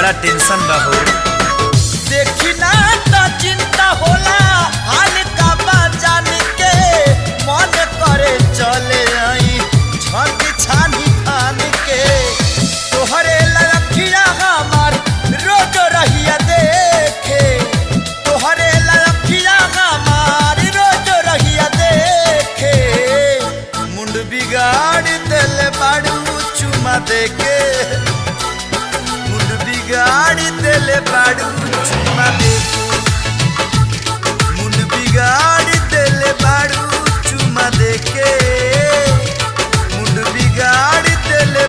बड़ा टेंशन बा हो। देखी ना तो चिंता होला हाल का जान के मन करे चले आई छत छानी फान के तोहरे लखिया हमार रोज रहिया देखे तोहरे लखिया हमार रोज रहिया देखे मुंड बिगाड़ दिल बाड़ू चुमा देके मुंड बिगाड़ दिल बाड़ू चुमा देके मुंड बिगाड़ दिल बाड़ू चुमा देके मुंड बिगाड़